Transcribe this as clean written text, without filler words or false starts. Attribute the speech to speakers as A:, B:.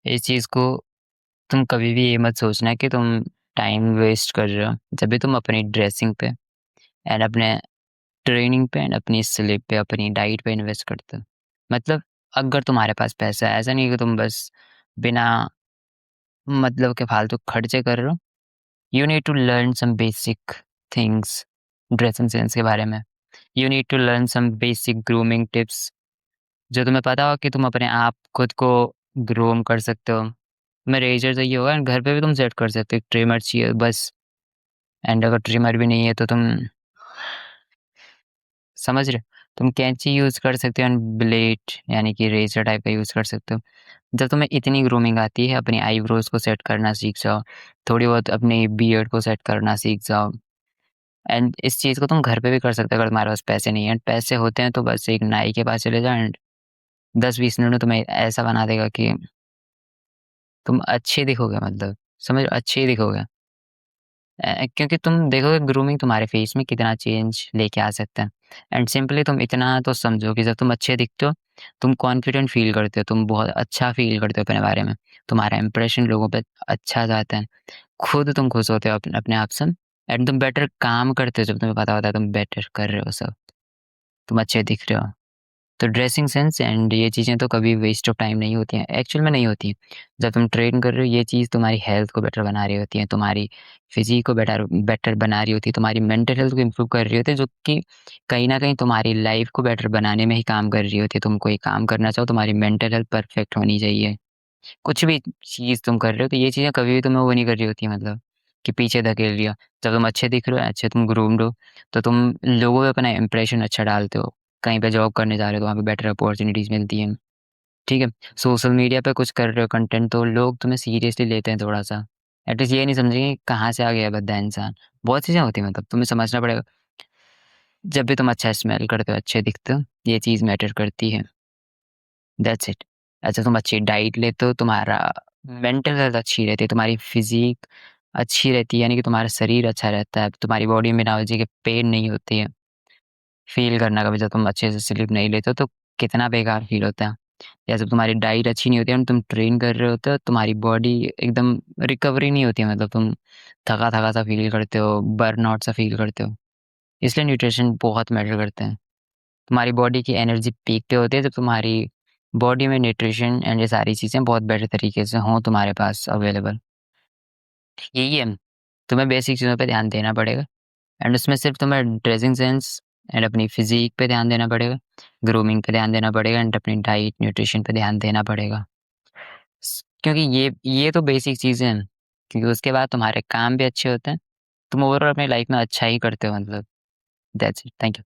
A: इस चीज़ को तुम कभी भी ये मत सोचना कि तुम टाइम वेस्ट कर रहे हो, जब भी तुम अपनी ड्रेसिंग पे एंड अपने ट्रेनिंग पे एंड अपनी स्लीप पे, अपनी डाइट पे इन्वेस्ट करते हो। मतलब अगर तुम्हारे पास पैसा है, ऐसा नहीं कि तुम बस बिना मतलब के फालतू खर्चे कर रहे हो। You need to learn some basic things dressing sense के बारे में। You need to learn some basic grooming tips, जो तुम्हें पता हो कि तुम अपने आप खुद को ग्रूम कर सकते हो। तुम्हें रेजर चाहिए होगा एंड घर पे भी तुम सेट कर सकते हो, ट्रिमर चाहिए बस। एंड अगर ट्रिमर भी नहीं है तो तुम समझ रहे हो, तुम कैंची यूज़ कर सकते हो एंड ब्लेड यानी कि रेज़र टाइप का यूज़ कर सकते हो। जब तुम्हें इतनी ग्रूमिंग आती है, अपनी आईब्रोज़ को सेट करना सीख जाओ, थोड़ी बहुत अपनी बियर्ड को सेट करना सीख जाओ। एंड इस चीज़ को तुम घर पे भी कर सकते हो अगर तुम्हारे पास पैसे नहीं है। पैसे होते हैं तो बस एक नाई के पास चले जाओ एंड 10-20 मिनट में तुम्हें ऐसा बना देगा कि तुम अच्छे दिखोगे, मतलब समझ रहे हो? अच्छे ही दिखोगे। क्योंकि तुम देखोगे ग्रूमिंग तुम्हारे फेस में कितना चेंज लेके आ सकता है। एंड सिंपली तुम इतना तो समझो कि जब तुम अच्छे दिखते हो, तुम कॉन्फिडेंट फ़ील करते हो, तुम बहुत अच्छा फ़ील करते हो अपने बारे में। तुम्हारा इंप्रेशन लोगों पे अच्छा जाता है। खुद तुम खुश होते हो अपने आप से एंड तुम बेटर काम करते हो जब तुम्हें पता होता है तुम बेटर कर रहे हो सब, तुम अच्छे दिख रहे हो। तो ड्रेसिंग सेंस एंड ये चीज़ें तो कभी वेस्ट ऑफ टाइम नहीं होती हैं, एक्चुअल में नहीं होती हैं। जब तुम ट्रेन कर रहे हो ये चीज़ तुम्हारी हेल्थ को बेटर बना रही होती है, तुम्हारी फिज़ीक को बेटर बेटर बना रही होती है, तुम्हारी मेंटल हेल्थ को इम्प्रूव कर रही होती है, जो कि कहीं न कहीं तुम्हारी लाइफ़ को बेटर बनाने में ही काम कर रही होती है। तुम कोई काम करना चाहो, तुम्हारी मेंटल हेल्थ परफेक्ट होनी चाहिए। कुछ भी चीज़ तुम कर रहे हो तो ये चीज़ें कभी भी तुम्हें वो नहीं कर रही होती, मतलब कि पीछे धकेल रही हो। जब तुम अच्छे दिख रहे हो, अच्छे तुम ग्रूम्ड हो, तो तुम लोगों पे अपना इंप्रेशन अच्छा डालते हो। कहीं पे जॉब करने जा रहे हो तो वहाँ पे बेटर अपॉर्च्युनिटीज़ मिलती हैं, ठीक है? सोशल मीडिया पे कुछ कर रहे हो कंटेंट तो लोग तुम्हें सीरियसली लेते हैं थोड़ा-सा। एटलीस्ट ये नहीं समझेंगे कि कहाँ से आ गया भद्दा इंसान। बहुत चीज़ें होती हैं, मतलब तुम्हें समझना पड़ेगा। जब भी तुम अच्छा स्मेल करते हो, अच्छे दिखते हो, ये चीज़ मैटर करती है। That's it. अच्छा तुम अच्छी डाइट लेते हो, तुम्हारा मेंटल हेल्थ अच्छी रहती है, तुम्हारी फ़िज़ीक अच्छी रहती है, यानी कि तुम्हारा शरीर अच्छा रहता है, तुम्हारी बॉडी में बिना वजह के पेन नहीं होती है। फ़ील करना कभी जब तुम अच्छे से स्लीप नहीं लेते हो तो कितना बेकार फ़ील होता है। या जब तुम्हारी डाइट अच्छी नहीं होती है एंड तुम ट्रेन कर रहे होते हो, तुम्हारी बॉडी एकदम रिकवरी नहीं होती है, मतलब तुम थका-थका सा फ़ील करते हो, बर्नआउट सा फ़ील करते हो। इसलिए न्यूट्रिशन बहुत मैटर करते हैं। तुम्हारी बॉडी की एनर्जी पीक पे होती है जब तुम्हारी बॉडी में न्यूट्रिशन एंड ये सारी चीज़ें बहुत बेटर तरीके से हों तुम्हारे पास अवेलेबल। यही है, तुम्हें बेसिक चीज़ों पे ध्यान देना पड़ेगा एंड उसमें सिर्फ तुम्हें ड्रेसिंग सेंस एंड अपनी फिज़ीक पे ध्यान देना पड़ेगा, ग्रूमिंग पे ध्यान देना पड़ेगा एंड अपनी डाइट, न्यूट्रिशन पे ध्यान देना पड़ेगा। क्योंकि ये तो बेसिक चीज़ें हैं, क्योंकि उसके बाद तुम्हारे काम भी अच्छे होते हैं, तुम ओवरऑल अपनी लाइफ़ में अच्छा ही करते हो, मतलब दैट्स इट, थैंक यू।